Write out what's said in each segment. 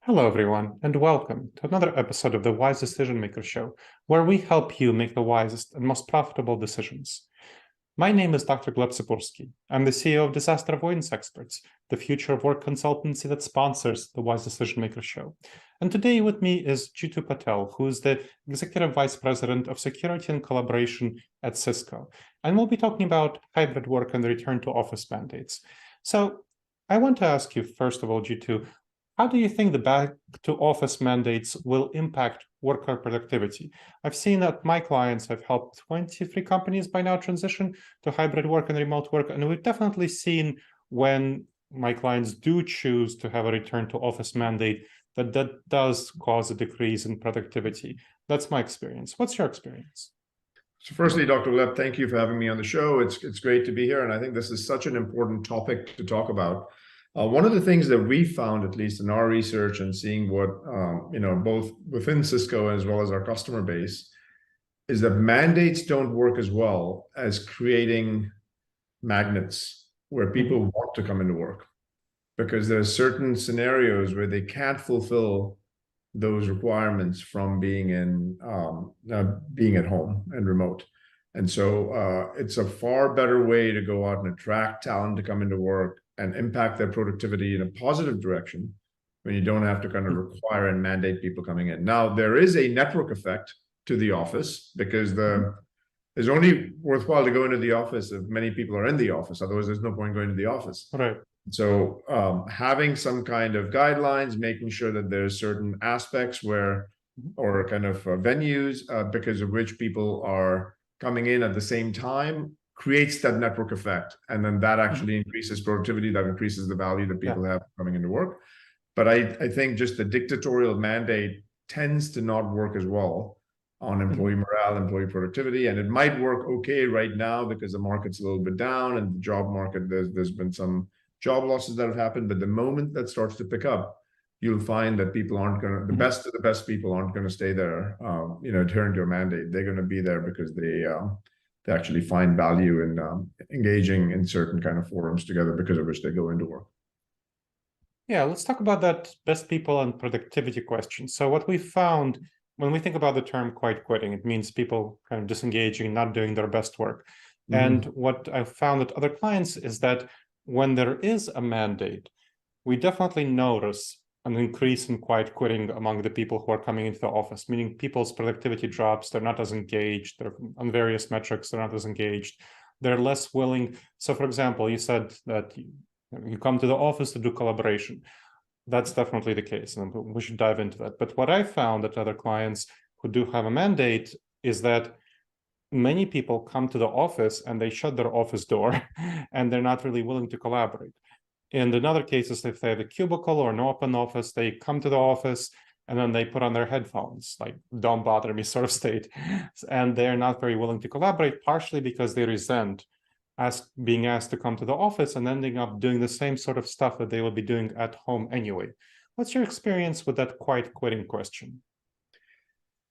Hello, everyone, and welcome to another episode of the Wise Decision Maker Show, where we help you make the wisest and most profitable decisions. My name is Dr. Gleb Tsipursky. I'm the CEO of Disaster Avoidance Experts, the future of work consultancy that sponsors the Wise Decision Maker Show. And today with me is Jeetu Patel, who is the Executive Vice President of Security and Collaboration at Cisco. And we'll be talking about hybrid work and the return to office mandates. So I want to ask you, first of all, Jeetu, how do you think the back to office mandates will impact worker productivity? I've seen that my clients have helped 23 companies by now transition to hybrid work and remote work. And we've definitely seen when my clients do choose to have a return to office mandate, that does cause a decrease in productivity. That's my experience. What's your experience? So firstly, Dr. Gleb, thank you for having me on the show. It's great to be here. And I think this is such an important topic to talk about. One of the things that we found, at least in our research and seeing what, both within Cisco as well as our customer base, is that mandates don't work as well as creating magnets where people want to come into work, because there's certain scenarios where they can't fulfill those requirements from being at home and remote. And so it's a far better way to go out and attract talent to come into work and impact their productivity in a positive direction when you don't have to kind of require and mandate people coming in. Now, there is a network effect to the office, because it's only worthwhile to go into the office if many people are in the office. Otherwise, there's no point going to the office. Right. So having some kind of guidelines, making sure that there's certain aspects where, or kind of venues, because of which people are coming in at the same time, creates that network effect. And then that actually increases productivity, that increases the value that people have coming into work. But I think just the dictatorial mandate tends to not work as well on employee morale, employee productivity. And it might work okay right now because the market's a little bit down, and the job market, there's been some job losses that have happened. But the moment that starts to pick up, you'll find that people aren't going to, the best of the best people aren't going to stay there, adhering to a mandate. They're going to be there because they actually find value in engaging in certain kind of forums together, because of which they go into work. Yeah, let's talk about that best people and productivity question. So what we found when we think about the term quiet quitting, it means people kind of disengaging, not doing their best work. And what I found with other clients is that when there is a mandate, we definitely notice an increase in quiet quitting among the people who are coming into the office, meaning people's productivity drops, they're not as engaged, they're on various metrics, they're not as engaged, they're less willing. So for example, you said that you come to the office to do collaboration. That's definitely the case, and we should dive into that. But what I found at other clients who do have a mandate is that many people come to the office and they shut their office door and they're not really willing to collaborate. And in other cases, if they have a cubicle or an open office, they come to the office and then they put on their headphones, like don't bother me sort of state. And they're not very willing to collaborate, partially because they resent being asked to come to the office and ending up doing the same sort of stuff that they will be doing at home anyway. What's your experience with that quiet quitting question?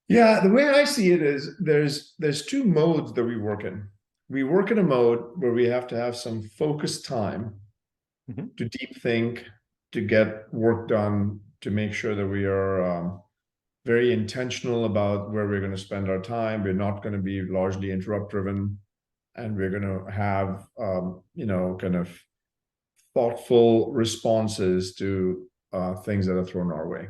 Yeah, the way I see it is there's two modes that we work in. We work in a mode where we have to have some focused time to deep think, to get work done, to make sure that we are very intentional about where we're going to spend our time. We're not going to be largely interrupt driven, and we're going to have kind of thoughtful responses to things that are thrown our way.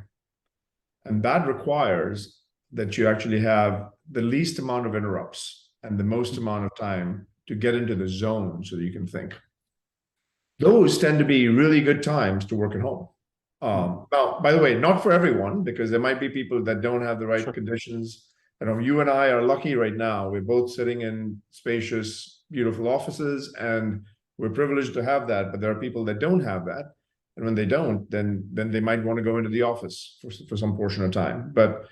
And that requires that you actually have the least amount of interrupts and the most amount of time to get into the zone so that you can think. Those tend to be really good times to work at home. Now, by the way, not for everyone, because there might be people that don't have the right conditions. And you and I are lucky right now. We're both sitting in spacious, beautiful offices, and we're privileged to have that. But there are people that don't have that. And when they don't, then they might want to go into the office for some portion of time. But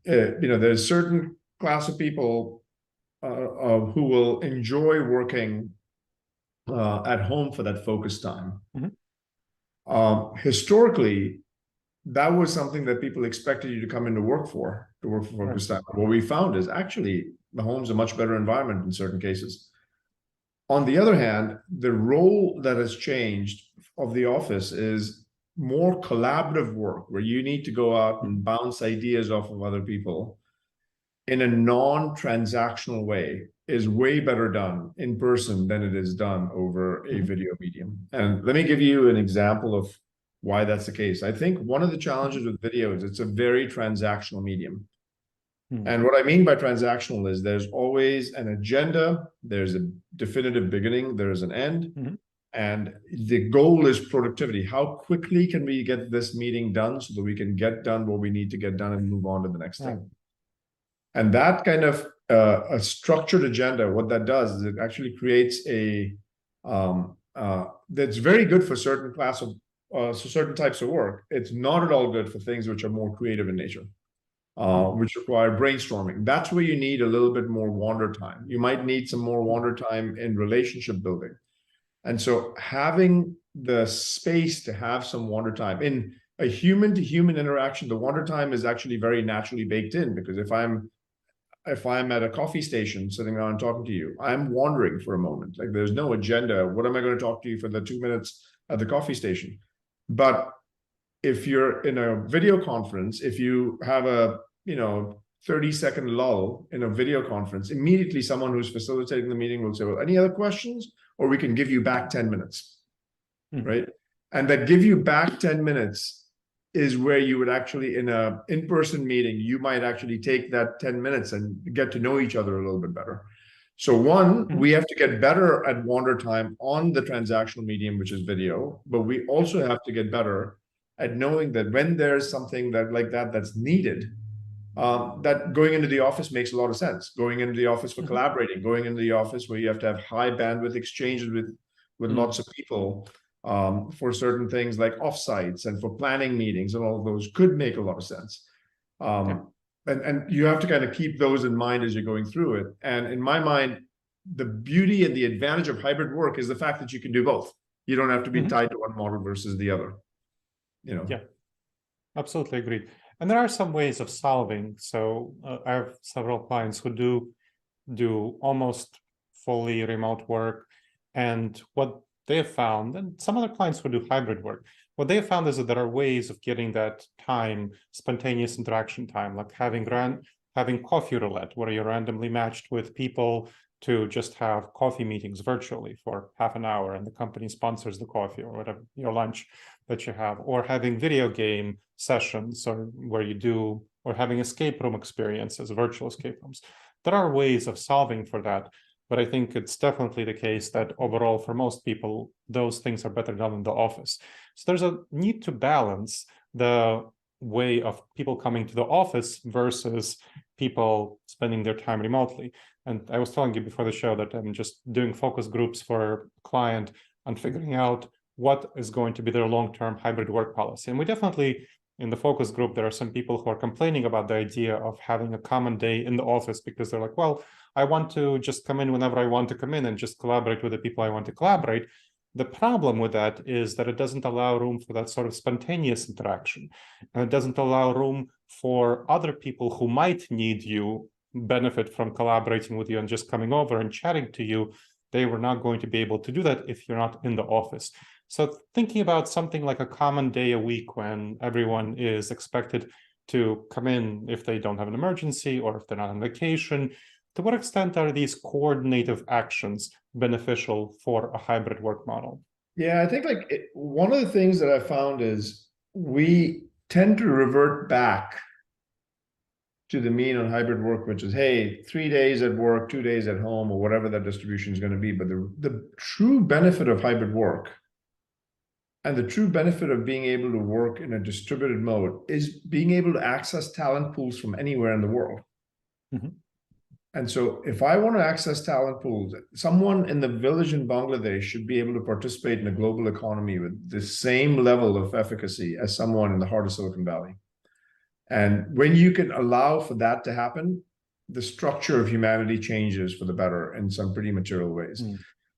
there's a certain class of people who will enjoy working at home for that focused time. Historically, that was something that people expected you to come into work for focused time. What we found is actually the home's a much better environment in certain cases. On the other hand, the role that has changed of the office is more collaborative work where you need to go out and bounce ideas off of other people in a non-transactional way is way better done in person than it is done over a video medium. And let me give you an example of why that's the case. I think one of the challenges with video is it's a very transactional medium. And what I mean by transactional is there's always an agenda, there's a definitive beginning, there's an end, and the goal is productivity. How quickly can we get this meeting done so that we can get done what we need to get done and move on to the next thing? And that kind of a structured agenda, what that does is it actually creates a that's very good for certain class of certain types of work. It's not at all good for things which are more creative in nature, which require brainstorming. That's where you need a little bit more wander time. You might need some more wander time in relationship building. And so having the space to have some wander time in a human to human interaction, the wander time is actually very naturally baked in, because if I'm at a coffee station sitting around talking to you, I'm wandering for a moment. Like there's no agenda. What am I going to talk to you for the 2 minutes at the coffee station? But if you're in a video conference, if you have a 30-second lull in a video conference, immediately someone who's facilitating the meeting will say, well, any other questions? Or we can give you back 10 minutes, right? And that give you back 10 minutes is where you would actually, in a in-person meeting, you might actually take that 10 minutes and get to know each other a little bit better. So one, we have to get better at wander time on the transactional medium, which is video, but we also have to get better at knowing that when there's something that like that's needed, that going into the office makes a lot of sense. Going into the office for collaborating, going into the office where you have to have high bandwidth exchanges with lots of people for certain things like offsites and for planning meetings, and all of those could make a lot of sense. And you have to kind of keep those in mind as you're going through it. And in my mind, the beauty and the advantage of hybrid work is the fact that you can do both. You don't have to be tied to one model versus the other. Yeah, absolutely agreed. And there are some ways of solving. So I have several clients who do almost fully remote work. And what they have found, and some other clients who do hybrid work, what they have found is that there are ways of getting that time, spontaneous interaction time, like having coffee roulette, where you're randomly matched with people to just have coffee meetings virtually for half an hour, and the company sponsors the coffee or whatever, your lunch that you have, or having video game sessions, or or having escape room experiences, virtual escape rooms. There are ways of solving for that, but I think it's definitely the case that overall, for most people, those things are better done in the office. So there's a need to balance the way of people coming to the office versus people spending their time remotely. And I was telling you before the show that I'm just doing focus groups for a client on figuring out what is going to be their long-term hybrid work policy. And we definitely, in the focus group, there are some people who are complaining about the idea of having a common day in the office, because they're like, well, I want to just come in whenever I want to come in and just collaborate with the people I want to collaborate. The problem with that is that it doesn't allow room for that sort of spontaneous interaction. And it doesn't allow room for other people who might need you, benefit from collaborating with you and just coming over and chatting to you. They were not going to be able to do that if you're not in the office. So thinking about something like a common day a week when everyone is expected to come in if they don't have an emergency or if they're not on vacation, to what extent are these coordinative actions beneficial for a hybrid work model? Yeah, I think one of the things that I found is we tend to revert back to the mean on hybrid work, which is, hey, 3 days at work, 2 days at home, or whatever that distribution is going to be. But the true benefit of hybrid work and the true benefit of being able to work in a distributed mode is being able to access talent pools from anywhere in the world. And so if I want to access talent pools, someone in the village in Bangladesh should be able to participate in a global economy with the same level of efficacy as someone in the heart of Silicon Valley. And when you can allow for that to happen, the structure of humanity changes for the better in some pretty material ways.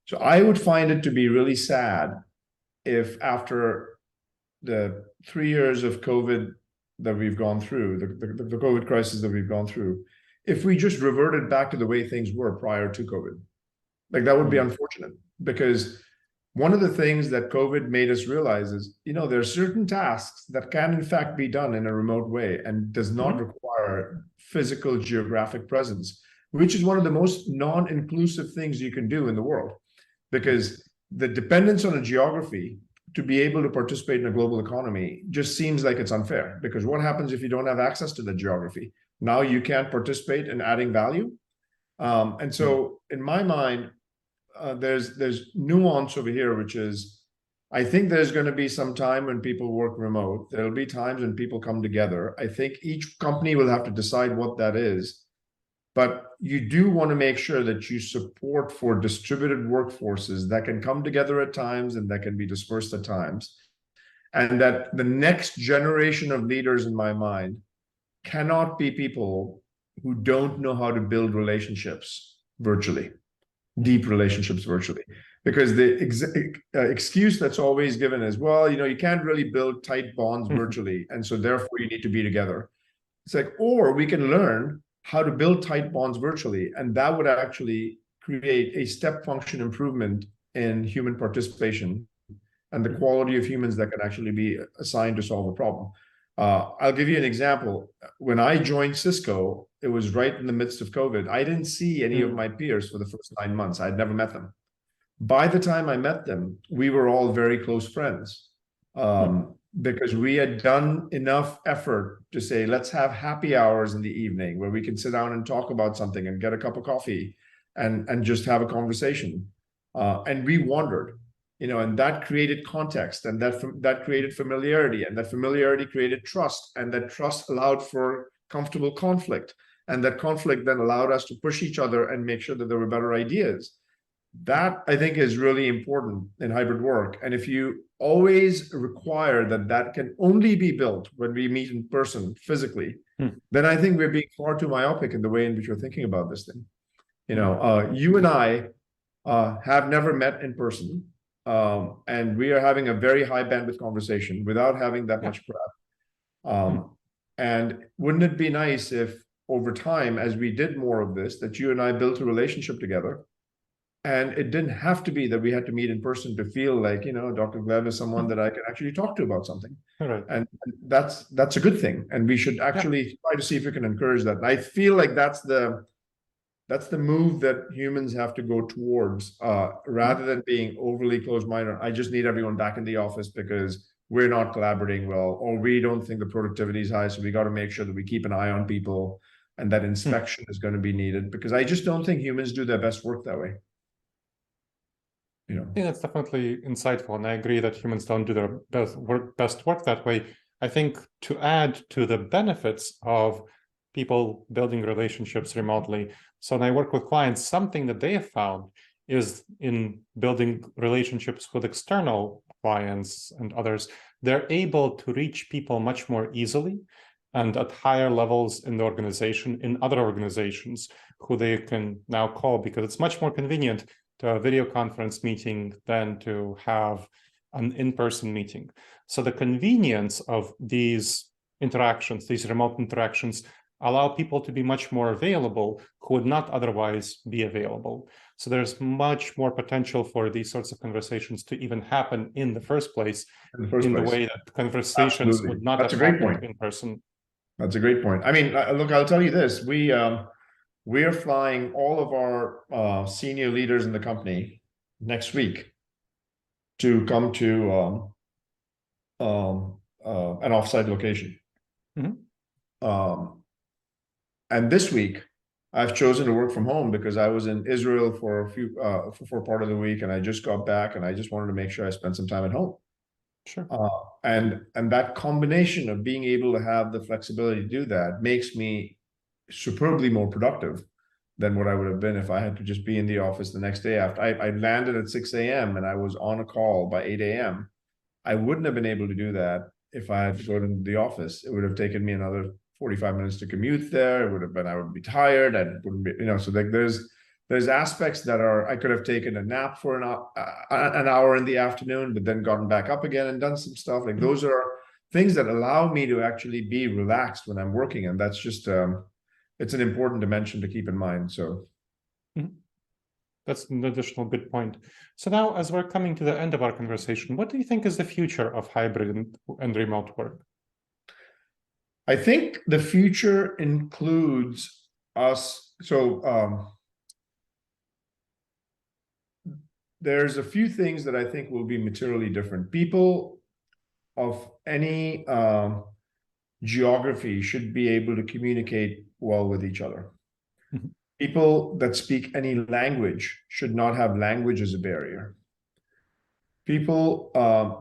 So I would find it to be really sad if after the 3 years of COVID that we've gone through, the COVID crisis that we've gone through, if we just reverted back to the way things were prior to COVID. Like that would be unfortunate, because one of the things that COVID made us realize is, there are certain tasks that can in fact be done in a remote way and does not require physical geographic presence, which is one of the most non-inclusive things you can do in the world, because the dependence on a geography to be able to participate in a global economy just seems like it's unfair, because what happens if you don't have access to the geography? Now you can't participate in adding value. And so in my mind, there's nuance over here, which is, I think there's going to be some time when people work remote. There'll be times when people come together. I think each company will have to decide what that is. But you do want to make sure that you support for distributed workforces that can come together at times and that can be dispersed at times. And that the next generation of leaders, in my mind, cannot be people who don't know how to build relationships virtually, deep relationships virtually. Because the excuse that's always given is, well, you can't really build tight bonds virtually, and so therefore you need to be together. It's like, or we can learn how to build tight bonds virtually, and that would actually create a step function improvement in human participation and the quality of humans that can actually be assigned to solve a problem. I'll give you an example. When I joined Cisco, it was right in the midst of COVID. I didn't see any of my peers for the first 9 months. I'd never met them. By the time I met them, we were all very close friends, because we had done enough effort to say, let's have happy hours in the evening where we can sit down and talk about something and get a cup of coffee and just have a conversation. And we wandered, and that created context, and that created familiarity, and that familiarity created trust, and that trust allowed for comfortable conflict. And that conflict then allowed us to push each other and make sure that there were better ideas. That, I think, is really important in hybrid work. And if you always require that can only be built when we meet in person physically, then I think we're being far too myopic in the way in which we're thinking about this thing. You and I have never met in person, and we are having a very high bandwidth conversation without having that much prep. And wouldn't it be nice if over time, as we did more of this, that you and I built a relationship together? And it didn't have to be that we had to meet in person to feel like, Dr. Gleb is someone that I can actually talk to about something. Right. And that's a good thing. And we should actually try to see if we can encourage that. And I feel like that's the move that humans have to go towards, rather than being overly closed-minded. I just need everyone back in the office because we're not collaborating well, or we don't think the productivity is high. So we got to make sure that we keep an eye on people, and that inspection is going to be needed, because I just don't think humans do their best work that way. I think that's definitely insightful, and I agree that humans don't do their best work that way. I think to add to the benefits of people building relationships remotely, so when I work with clients, something that they have found is in building relationships with external clients and others, they're able to reach people much more easily and at higher levels in the organization, in other organizations, who they can now call, because it's much more convenient to a video conference meeting than to have an in-person meeting. So the convenience of these interactions, these remote interactions, allow people to be much more available who would not otherwise be available. So there's much more potential for these sorts of conversations to even happen in the first place, in the way that conversations would not have happened in person. That's a great point. I mean, look, I'll tell you this. We are flying all of our senior leaders in the company next week to come to an offsite location. And this week, I've chosen to work from home because I was in Israel for part of the week, and I just got back, and I just wanted to make sure I spent some time at home. Sure. And that combination of being able to have the flexibility to do that makes me superbly more productive than what I would have been if I had to just be in the office the next day. After I landed at 6 a.m. and I was on a call by 8 a.m. I wouldn't have been able to do that if I had to go to the office. It would have taken me another 45 minutes to commute there. It would have been, I would be tired. I wouldn't be, so like there's aspects that I could have taken a nap for an hour in the afternoon, but then gotten back up again and done some stuff. Like those are things that allow me to actually be relaxed when I'm working. And that's just, it's an important dimension to keep in mind. So. That's an additional good point. So now, as we're coming to the end of our conversation, what do you think is the future of hybrid and remote work? I think the future includes us. So there's a few things that I think will be materially different. People of any geography should be able to communicate well with each other. Mhm. People that speak any language should not have language as a barrier. People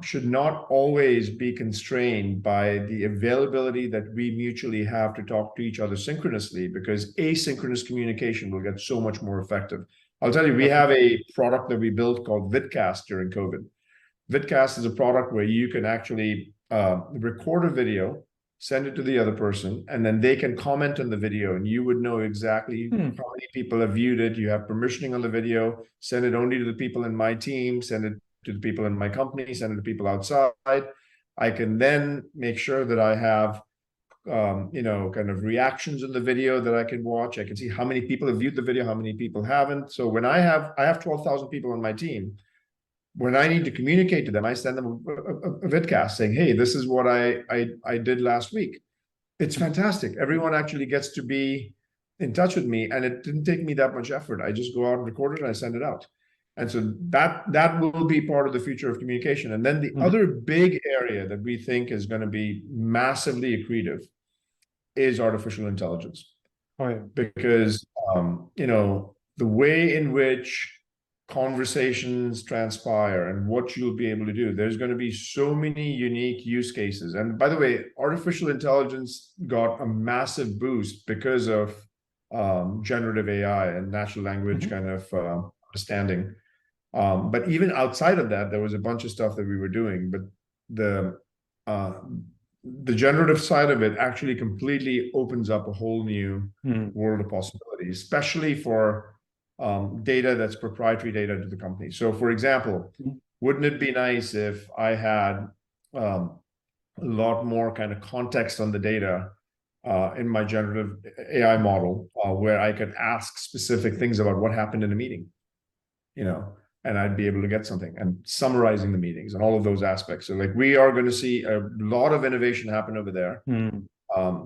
should not always be constrained by the availability that we mutually have to talk to each other synchronously, because asynchronous communication will get so much more effective. I'll tell you, we have a product that we built called Vidcast during COVID. Vidcast is a product where you can actually record a video, send it to the other person, and then they can comment on the video, and you would know exactly how many people have viewed it. You have permissioning on the video, send it only to the people in my team, send it to the people in my company, send it to people outside. I can then make sure that I have kind of reactions in the video that I can watch. I can see how many people have viewed the video, how many people haven't. So when I have 12,000 people on my team, when I need to communicate to them, I send them a vidcast saying, hey, this is what I did last week. It's fantastic. Everyone actually gets to be in touch with me, and it didn't take me that much effort. I just go out and record it and I send it out. And so that will be part of the future of communication. And then the other big area that we think is going to be massively accretive is artificial intelligence. Oh, yeah. Because the way in which conversations transpire and what you'll be able to do, there's going to be so many unique use cases. And by the way, artificial intelligence got a massive boost because of generative AI and natural language kind of understanding. But even outside of that, there was a bunch of stuff that we were doing. But the generative side of it actually completely opens up a whole new world of possibilities, especially for data that's proprietary data to the company. So, for example, wouldn't it be nice if I had a lot more kind of context on the data in my generative AI model, where I could ask specific things about what happened in a meeting, and I'd be able to get something, and summarizing the meetings and all of those aspects. So like, we are going to see a lot of innovation happen over there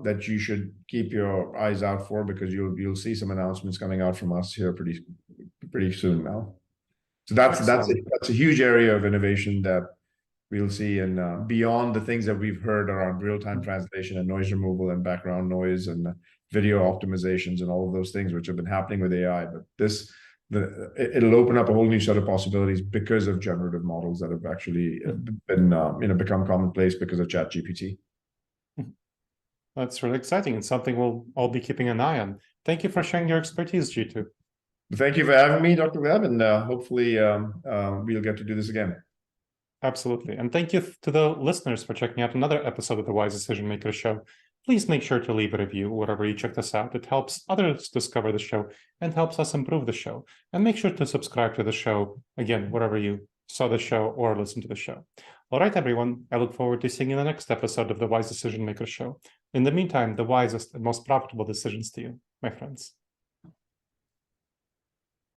that you should keep your eyes out for, because you'll see some announcements coming out from us here pretty soon now. So that's a huge area of innovation that we'll see, and beyond the things that we've heard around real-time translation and noise removal and background noise and video optimizations and all of those things which have been happening with AI. But it'll open up a whole new set of possibilities because of generative models that have actually been become commonplace because of ChatGPT. That's really exciting, and something we'll all be keeping an eye on. Thank you for sharing your expertise, Jeetu. Thank you for having me, Dr. Gleb, and hopefully we'll get to do this again. Absolutely. And thank you to the listeners for checking out another episode of the Wise Decision Maker Show. Please make sure to leave a review wherever you check this out. It helps others discover the show and helps us improve the show. And make sure to subscribe to the show, again, wherever you saw the show or listen to the show. All right, everyone. I look forward to seeing you in the next episode of the Wise Decision Maker Show. In the meantime, the wisest and most profitable decisions to you, my friends.